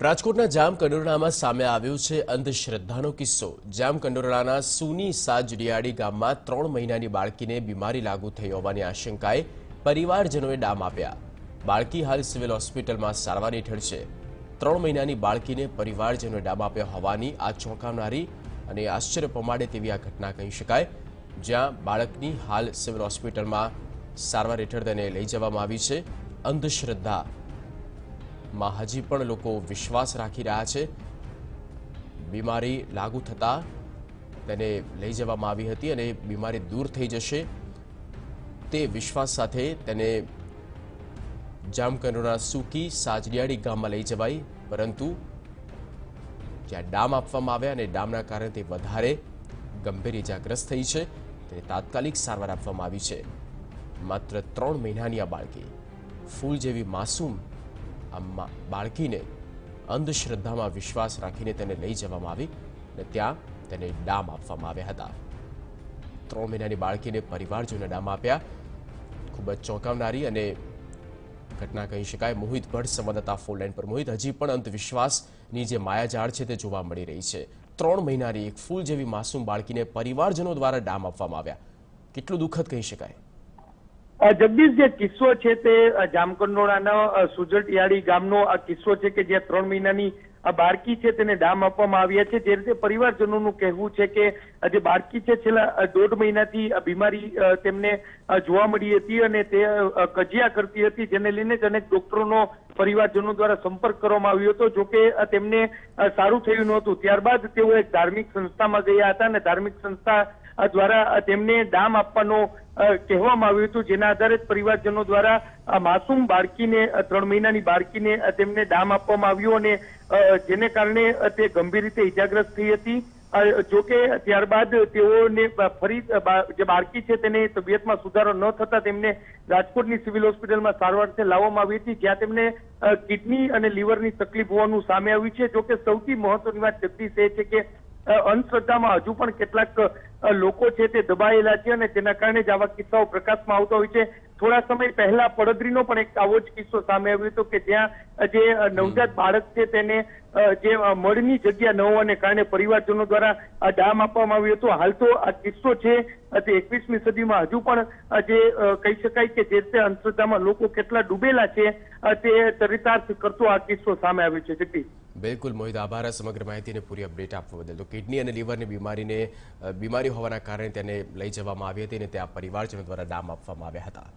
રાજકોટના જામકંડોરણામાં સામે આવ્યો છે અંધશ્રદ્ધાનો કિસ્સો। જામકંડોરણાના સુની સાજડિયાળી ગામમાં 3 મહિનાની બાળકીને બીમારી લાગુ થઈ હોવાની આશંકાએ પરિવારજનોએ ડામ આપ્યા। બાળકી હાલ સિવિલ હોસ્પિટલમાં સારવાર હેઠળ છે। 3 મહિનાની બાળકીને પરિવારજનોએ ડામ આપ્યા હોવાની આ ચોંકાવનારી અને આશ્ચર્ય પમાડે તેવી આ ઘટના કહી શકાય, જ્યાં બાળકની હાલ સિવિલ હોસ્પિટલમાં સારવાર હેઠળ તેને લઈ જવામાં આવી છે। અંધશ્રદ્ધા માં હજી પણ લોકો વિશ્વાસ રાખી રહ્યા છે। બીમારી લાગુ થતા તેને લઈ જવામાં આવી હતી અને બીમારી દૂર થઈ જશે તે વિશ્વાસ સાથે તેને જામકંડોરણા સુકી સાજડિયાળી ગામમાં લઈ જવાઈ, પરંતુ જ્યાં ડામ આપવામાં આવ્યા અને ડામના કારણે તે વધારે ગંભીર ઇજાગ્રસ્ત થઈ છે, તેને તાત્કાલિક સારવાર આપવામાં આવી છે। માત્ર 3 મહિનાની આ બાળકી, ફૂલ જેવી માસૂમ બાળકીને અંધશ્રદ્ધામાં વિશ્વાસ રાખીને તેને લઈ જવામાં આવી અને ત્યાં તેને ડામ આપવામાં આવ્યા હતા। 3 મહિનાની બાળકીને પરિવારજનોએ ડામ આપ્યા। ખૂબ જ ચોંકાવનારી અને ઘટના કહી શકાય। મોહિત ભટ્ટ સંવાદદાતા ફોન લાઈન પર। મોહિત, હજી પણ અંધવિશ્વાસની જે માયાજાળ છે તે જોવા મળી રહી છે। 3 મહિનાની એક ફૂલ જેવી માસૂમ બાળકીને પરિવારજનો દ્વારા ડામ આપવામાં આવ્યા, કેટલું દુઃખદ કહી શકાય? જગદીશ, જે કિસ્સો છે તે જામકંડોરણાના સુજડિયાળી ગામનો આ કિસ્સો છે કે જ્યાં 3 મહિનાની બાળકી છે તેને ડામ આપવામાં આવ્યા છે। જે રીતે પરિવારજનોનું કહેવું છે કે જે બાળકી છે છેલ્લા 1.5 મહિનાથી બીમારી તેમને જોવા મળી હતી અને તે કજિયા કરતી હતી, જેને લઈને જ અનેક ડોક્ટરોનો પરિવારજનો દ્વારા સંપર્ક કરવામાં આવ્યો હતો। જોકે તેમને સારું થયું નહોતું। ત્યારબાદ તેઓ એક ધાર્મિક સંસ્થામાં ગયા હતા અને ધાર્મિક સંસ્થા દ્વારા તેમને ડામ આપવાનો કહેવામાં આવ્યું હતું, જેના આધારે પરિવારજનો દ્વારા માસૂમ બાળકીને 3 મહિનાની બાળકીને તેમને ડામ આપવામાં આવ્યું અને જેને કારણે તે ગંભીર રીતે ઇજાગ્રસ્ત થઈ હતી। જોકે ત્યારબાદ તેઓને ફરી જે બાળકી છે તેની તબિયતમાં સુધારો ન થતા તેમને રાજકોટની સિવિલ હોસ્પિટલમાં સારવારથી લાવવામાં આવી હતી, જ્યાં તેમને કિડની અને લીવરની તકલીફ હોવાનું સામે આવ્યું છે। જોકે સૌથી મહત્વની વાત જગદીશ એ છે કે અંધશ્રદ્ધામાં હજુ પણ કેટલાક લોકો છે તે દબાયેલા છે અને તેના કારણે જ આવા કિસ્સાઓ પ્રકાશમાં આવતા હોય છે। થોડા સમય પહેલા પડદરીનો પણ એક આવો જ કિસ્સો સામે આવ્યો હતો કે જ્યાં જે નવજાત બાળક છે તેને જે મળની જગ્યા ન હોવાને કારણે પરિવારજનો દ્વારા ડામ આપવામાં આવ્યું હતું। હાલ તો આ કિસ્સો છે તે 21મી સદીમાં હજુ પણ જે કહી શકાય કે જે રીતે અંધશ્રદ્ધામાં લોકો કેટલા ડૂબેલા છે તે ચરિતાર્થ કરતો આ કિસ્સો સામે આવ્યો છે। જગદીશ, બિલકુલ મોહિત, આભાર સમગ્ર માહિતીને પૂરી અપડેટ આપવા બદલ। તો કિડની અને લીવરની બીમારી હોવાના કારણે તેને લઈ જવામાં આવી હતી અને ત્યાં પરિવારજનો દ્વારા ડામ આપવામાં આવ્યા હતા।